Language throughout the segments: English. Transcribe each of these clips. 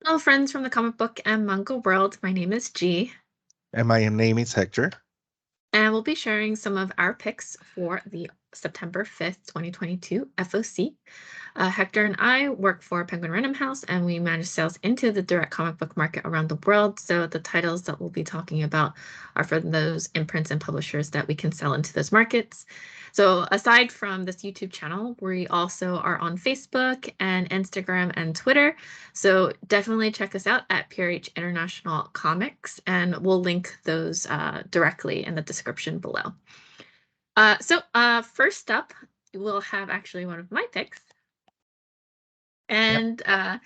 Hello, friends from the comic book and manga world. My name is G, And my name is Hector. and we'll be sharing some of our picks for the September 5th, 2022 FOC. Hector and I work for Penguin Random House, and we manage sales into the direct comic book market around the world. So the titles that we'll be talking about are for those imprints and publishers that we can sell into those markets. So aside from this YouTube channel, we also are on Facebook and Instagram and Twitter. So definitely check us out at PRH International Comics, and we'll link those directly in the description below. First up, we'll have actually one of my picks. Yep. And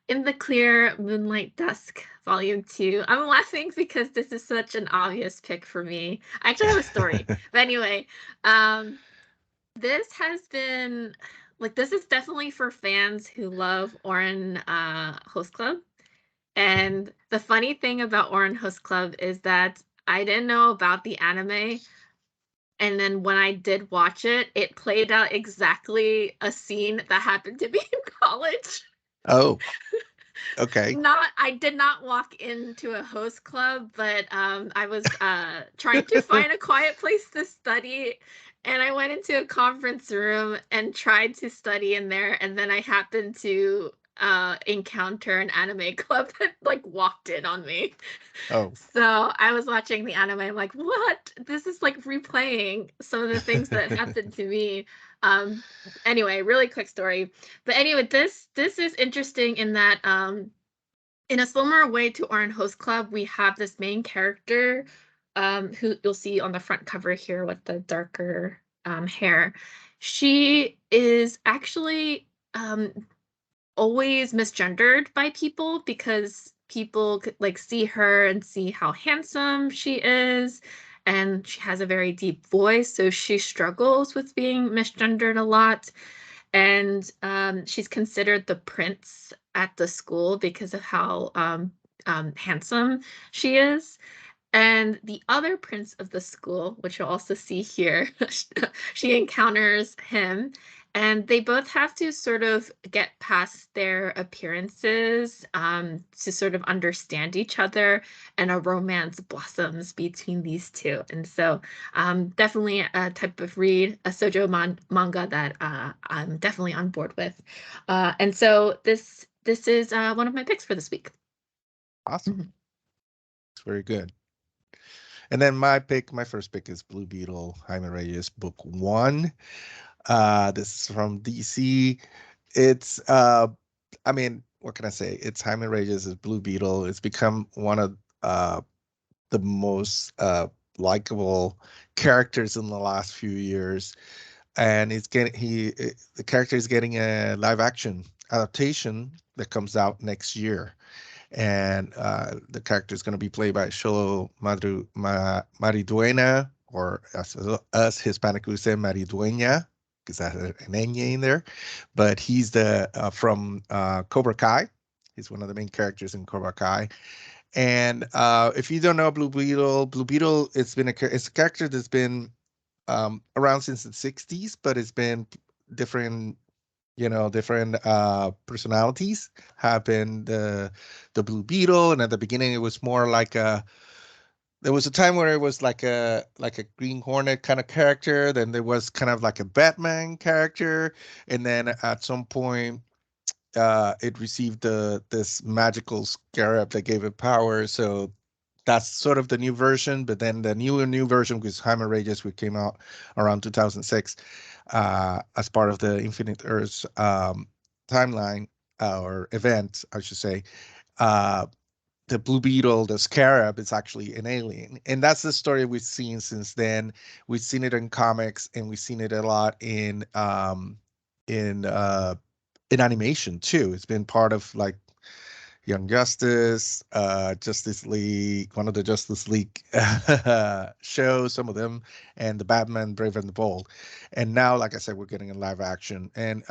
In the Clear, Moonlight, Dusk, Volume 2. I'm laughing because this is such an obvious pick for me. I actually have a story. But anyway, this has been, this is definitely for fans who love Oran Host Club. And the funny thing about Oran Host Club is that I didn't know about the anime. And then when I did watch it, it played out exactly a scene that happened to me in college. Oh, okay. I did not walk into a host club, but I was trying to find a quiet place to study, and I went into a conference room and tried to study in there, and then I happened to encounter an anime club that walked in on me. Oh, So I was watching the anime. I'm like, what? This is like replaying some of the things that happened to me. Um, anyway, really quick story. But anyway, this is interesting in that in a similar way to Oran Host Club, we have this main character who you'll see on the front cover here with the darker hair. She is actually always misgendered by people because people could see her and see how handsome she is, and she has a very deep voice, so she struggles with being misgendered a lot. And she's considered the prince at the school because of how handsome she is. And the other prince of the school, which you'll also see here, she encounters him, and they both have to sort of get past their appearances to sort of understand each other, and a romance blossoms between these two. And so definitely a type of read, a shoujo manga that I'm definitely on board with. And so this is one of my picks for this week. awesome. It's very good. And then my first pick is Blue Beetle, Jaime Reyes, book 1. This is from DC. It's I mean, what can I say? It's Jaime Reyes' Blue Beetle. It's become one of the most likable characters in the last few years. And the character is getting a live action adaptation that comes out next year. And the character is going to be played by Sholo Mariduena, or as us Hispanic would say, Mariduena, because I had an Enya in there. But he's the from Cobra Kai. He's one of the main characters in Cobra Kai. And if you don't know Blue Beetle, it's a character that's been around since the 60s, but it's been different, different personalities have been the Blue Beetle. And at the beginning it was more like there was a time where it was like a Green Hornet kind of character, then there was kind of like a Batman character, and then at some point it received this magical scarab that gave it power. So that's sort of the new version. But then the new version with Jaime Reyes, which came out around 2006 as part of the Infinite Earths timeline, or event, I should say. Uh, the Blue Beetle, the Scarab, is actually an alien, and that's the story we've seen since then. We've seen it in comics, and we've seen it a lot in uh, in animation too. It's been part of like Young Justice, Justice League, one of the Justice League shows, some of them, and the Batman Brave and the Bold. And now, like I said, we're getting a live action. And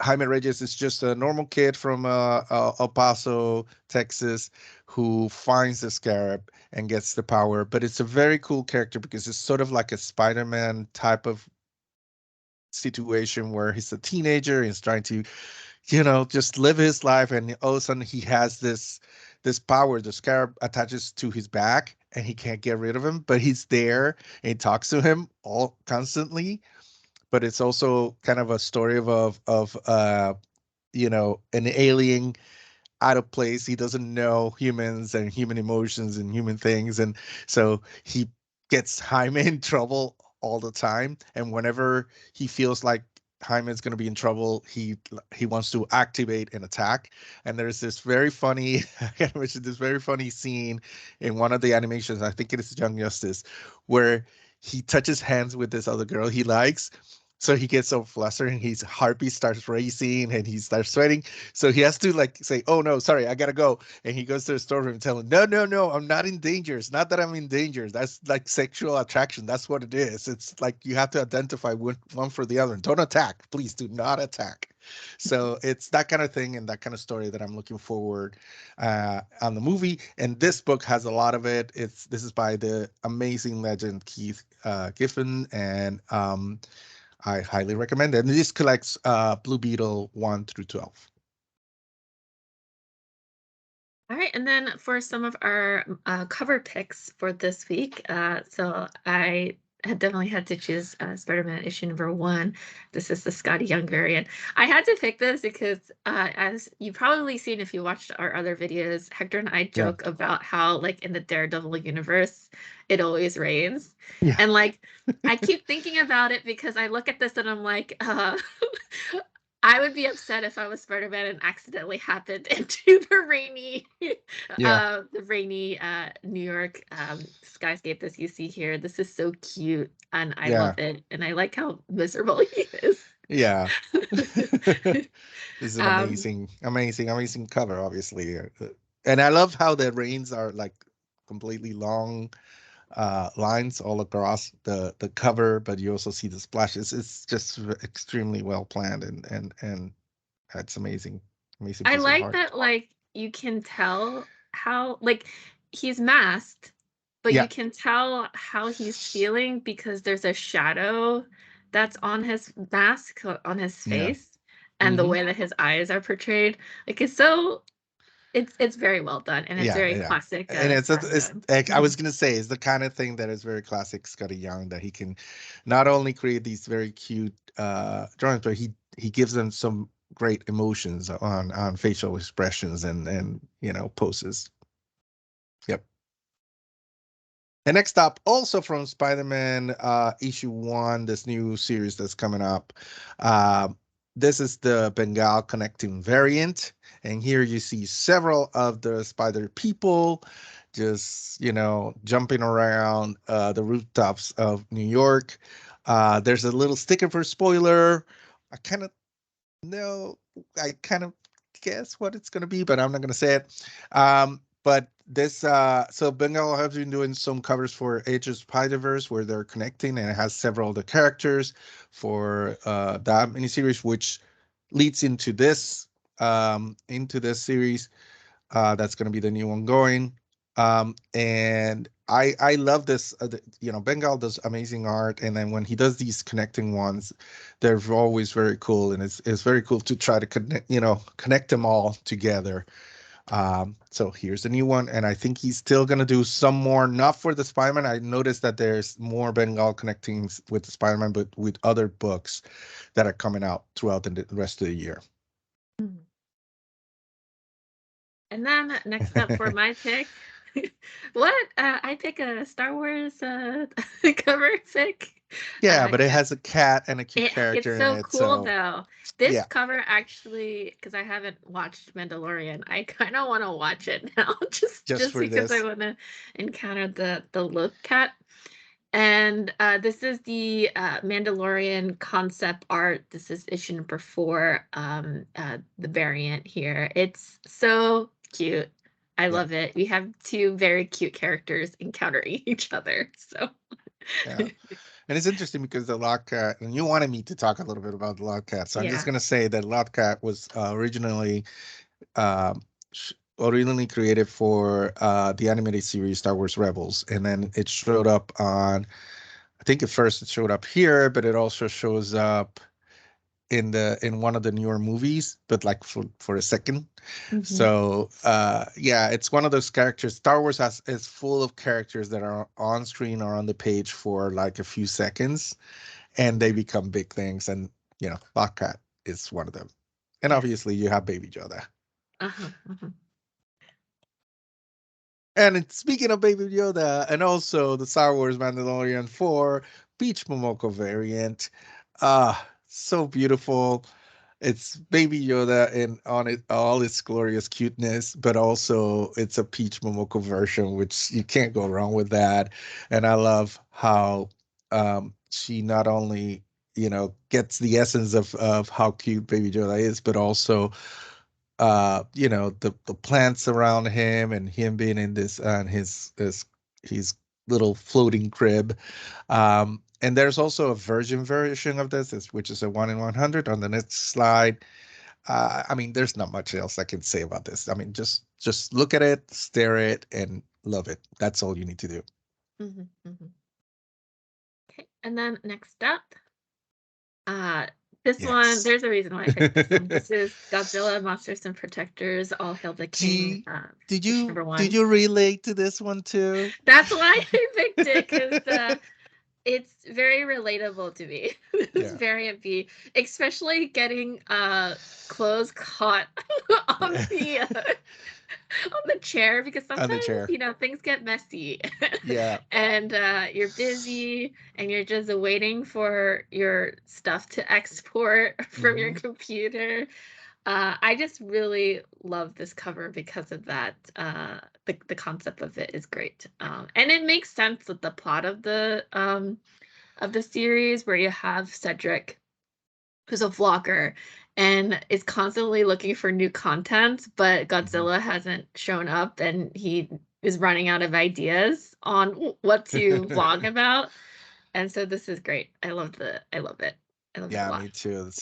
Jaime Reyes is just a normal kid from El Paso, Texas, who finds the scarab and gets the power. But it's a very cool character because it's sort of like a Spider-Man type of situation where he's a teenager, he's trying to just live his life, and all of a sudden he has this power. The scarab attaches to his back, and he can't get rid of him, but he's there and he talks to him all constantly. But it's also kind of a story of an alien out of place. He doesn't know humans and human emotions and human things. And so he gets Jaime in trouble all the time. And whenever he feels like Jaime is going to be in trouble, he wants to activate an attack. And there's this very funny, I can mention this very funny scene in one of the animations, I think it is Young Justice, where he touches hands with this other girl he likes. So he gets so flustered and his heartbeat starts racing and he starts sweating. So he has to like say, "Oh no, sorry, I gotta go." And he goes to the storeroom and tell him, "No, no, no, I'm not in danger. It's not that I'm in danger. That's like sexual attraction. That's what it is. It's like you have to identify one for the other. And don't attack. Please do not attack." So it's that kind of thing and that kind of story that I'm looking forward on the movie. And this book has a lot of it. This is by the amazing legend Keith Giffen, and I highly recommend it. And this collects Blue Beetle 1 through 12. All right, and then for some of our cover picks for this week, so I had definitely had to choose Spider-Man issue number 1. This is the Scotty Young variant. I had to pick this because, as you've probably seen if you watched our other videos, Hector and I joke about how, like, in the Daredevil universe, it always rains. Yeah. And, like, I keep thinking about it because I look at this and I'm like, I would be upset if I was Spider-Man and accidentally happened into the rainy, New York skyscape as you see here. This is so cute, and I love it, and I like how miserable he is. Yeah. This is an amazing cover, obviously. And I love how the rains are like completely long lines all across the cover, but you also see the splashes. It's just extremely well planned, and it's amazing I piece of like art. that, like, you can tell how, like, he's masked, but Yeah. you can tell how he's feeling because there's a shadow that's on his mask, on his Yeah. face, and the way that his eyes are portrayed. Like, it's very well done, and it's very Yeah. classic And it's Spider-Man. like I was gonna say, it's the kind of thing that is very classic Scotty Young, that he can not only create these very cute drawings, but he gives them some great emotions on facial expressions and poses. Yep. And next up, also from Spider-Man issue 1, this new series that's coming up. Uh, this is the Bengal connecting variant. And here you see several of the spider people just, jumping around the rooftops of New York. There's a little sticker for spoiler. I kind of know, I kind of guess what it's going to be, but I'm not going to say it. But this, so Bengal has been doing some covers for Age of Spider-Verse where they're connecting, and it has several of the characters for that miniseries, which leads into this series. That's going to be the new one going. And I love this. Bengal does amazing art, and then when he does these connecting ones, they're always very cool, and it's very cool to try to connect them all together. So here's the new one, and I think he's still gonna do some more, not for the Spider-Man. I noticed that there's more Bengal connectings with the Spider-Man, but with other books that are coming out throughout the rest of the year. And then next up for my pick, what? I pick a Star Wars cover pick. Yeah, but it has a cat and a cute It's character in so it, cool so though. This yeah, cover actually, because I haven't watched Mandalorian, I kind of want to watch it now, just just for because I this. want to encounter the look cat. And this is the Mandalorian Concept Art. This is issue number 4, the variant here. It's so cute. I Yeah, love it. We have 2 very cute characters encountering each other. So yeah. And it's interesting because the Lotcat, and you wanted me to talk a little bit about the Lotcat, so I'm just yeah. gonna say that Lotcat was um, originally created for the animated series Star Wars Rebels, and then it showed up on. I think at first it showed up here, but it also shows up in one of the newer movies, but like for a second. Mm-hmm. So yeah, it's one of those characters. Star Wars is full of characters that are on screen or on the page for like a few seconds, and they become big things. And you know, Bobcat is one of them. And obviously, you have Baby Yoda. Uh-huh. And speaking of Baby Yoda, and also the Star Wars Mandalorian 4 Peach Momoko variant, so beautiful. It's Baby Yoda in on it all its glorious cuteness, but also it's a Peach Momoko version, which you can't go wrong with that. And I love how she not only gets the essence of how cute Baby Yoda is, but also the plants around him and him being in this and his little floating crib. And there's also a version of this, which is a 1 in 100 on the next slide. I mean, there's not much else I can say about this. I mean, just look at it, stare at it, and love it. That's all you need to do. Okay, and then next up, this one, there's a reason why I picked this one. This is Godzilla, Monsters and Protectors, All Hail the King. Did you relate to this one too? That's why I picked it, because it's very relatable to me. It's very empty, especially getting clothes caught on the chair, because sometimes things get messy. Yeah. And you're busy and you're just waiting for your stuff to export from your computer. I just really love this cover because of that. The concept of it is great, and it makes sense with the plot of the series, where you have Cedric, who's a vlogger and is constantly looking for new content, but Godzilla hasn't shown up and he is running out of ideas on what to vlog about. And so this is great. I love it. I love it a lot. Me too. It's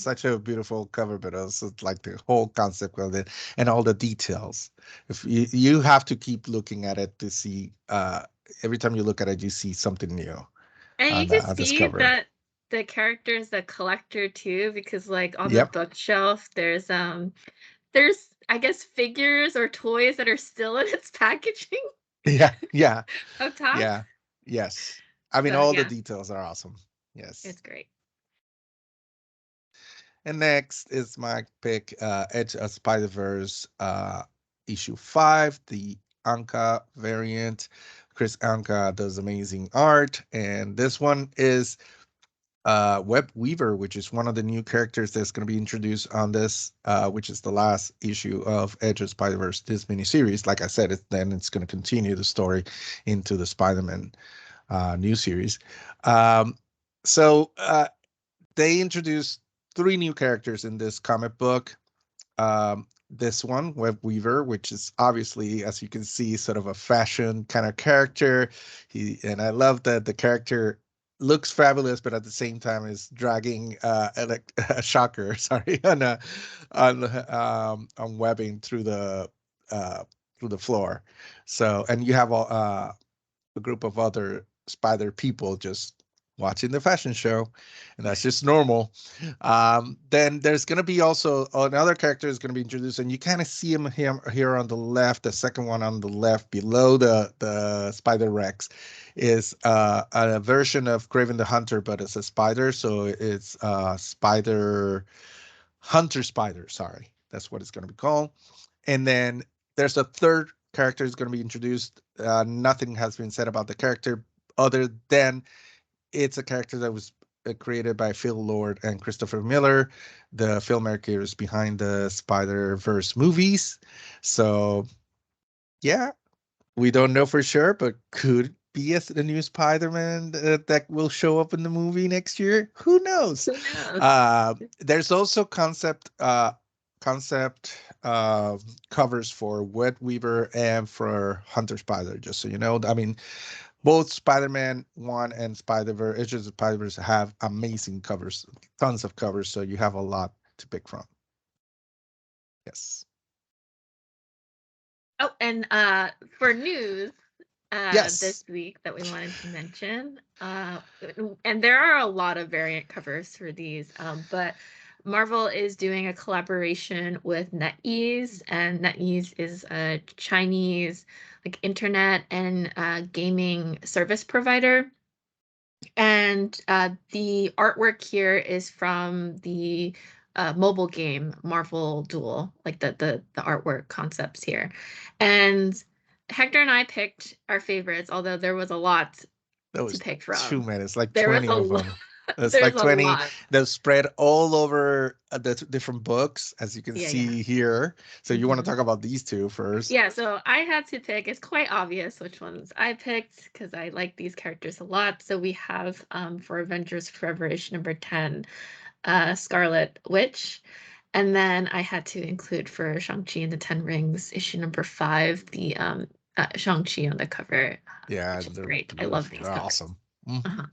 such a beautiful cover, but also like the whole concept of it and all the details. If you have to keep looking at it to see, every time you look at it, you see something new. And you can see that the character is a collector too, because like on the bookshelf, there's I guess figures or toys that are still in its packaging. Yeah. Up top. Yeah. Yes. I mean, all the details are awesome. Yes. It's great. And next is my pick, Edge of Spider-Verse issue 5, the Anka variant. Chris Anka does amazing art, and this one is Web Weaver, which is one of the new characters that's going to be introduced on this, which is the last issue of Edge of Spider-Verse, this miniseries. Like I said, it's going to continue the story into the Spider-Man new series. So they introduced 3 new characters in this comic book. This one, Web Weaver, which is obviously, as you can see, sort of a fashion kind of character. And I love that the character looks fabulous, but at the same time is dragging a shocker, on webbing through the floor. So, and you have a group of other spider people just watching the fashion show, and that's just normal. Then there's going to be also another character is going to be introduced, and you kind of see him here on the left. The second one on the left below the Spider Rex is a version of Craven the Hunter, but it's a spider, so it's Spider Hunter Spider. Sorry, that's what it's going to be called. And then there's a third character is going to be introduced. Nothing has been said about the character other than it's a character that was created by Phil Lord and Christopher Miller, the filmmakers behind the Spider-Verse movies. So, yeah, we don't know for sure, but could be a new Spider-Man that will show up in the movie next year. Who knows? There's also concept covers for Web Weaver and for Hunter Spider, just so you know. I mean, both Spider-Man 1 and Spider-Verse, Edge of Spider-Verse have amazing covers, tons of covers, so you have a lot to pick from. Yes. Oh, and for news, Yes. this week that we wanted to mention. And there are a lot of variant covers for these, but Marvel is doing a collaboration with NetEase, and NetEase is a Chinese like internet and gaming service provider. And the artwork here is from the mobile game Marvel Duel, like the artwork concepts here. And Hector and I picked our favorites, although there was a lot That to was pick too from. many. It's like There was 20 a of lot. them. It's There's like a 20. lot. They're spread all over the different books, as you can Yeah, see here. So you want to Mhm. talk about these two first? Yeah, so I had to pick. It's quite obvious which ones I picked because I like these characters a lot. So we have for Avengers Forever issue number 10, Scarlet Witch. And then I had to include for Shang-Chi and the Ten Rings, issue number 5, the Shang-Chi on the cover, Yeah, which is they're great. I love beautiful. these They're covers. awesome. Mhm. Uh-huh.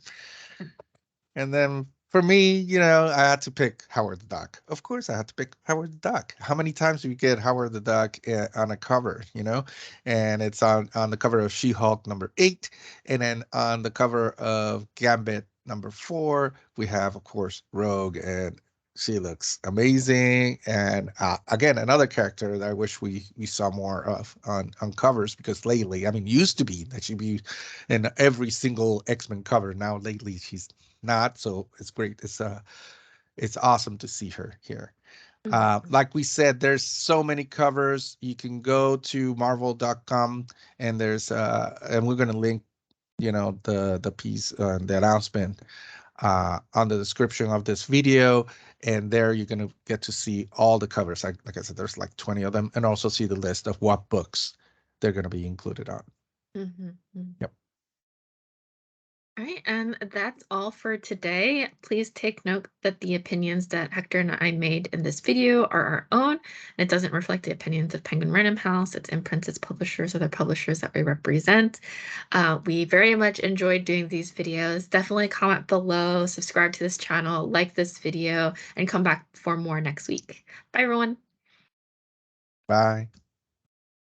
And then for me, I had to pick Howard the Duck. Of course, I had to pick Howard the Duck. How many times do you get Howard the Duck on a cover, And it's on the cover of She-Hulk number 8, and then on the cover of Gambit number 4, we have, of course, Rogue, and she looks amazing. And again, another character that I wish we saw more of on covers, because lately, I mean, used to be that she'd be in every single X-Men cover. Now lately, she's not, so it's great. It's awesome to see her here. Mhm. Like we said, there's so many covers. You can go to marvel.com, and and we're going to link the piece, the announcement, on the description of this video, and there you're going to get to see all the covers. Like I said, there's like 20 of them, and also see the list of what books they're going to be included on. Mhm. Mhm. Yep. All right, and that's all for today. Please take note that the opinions that Hector and I made in this video are our own. It doesn't reflect the opinions of Penguin Random House, its imprints, its publishers, or the publishers that we represent. We very much enjoyed doing these videos. Definitely comment below, subscribe to this channel, like this video, and come back for more next week. Bye, everyone. Bye.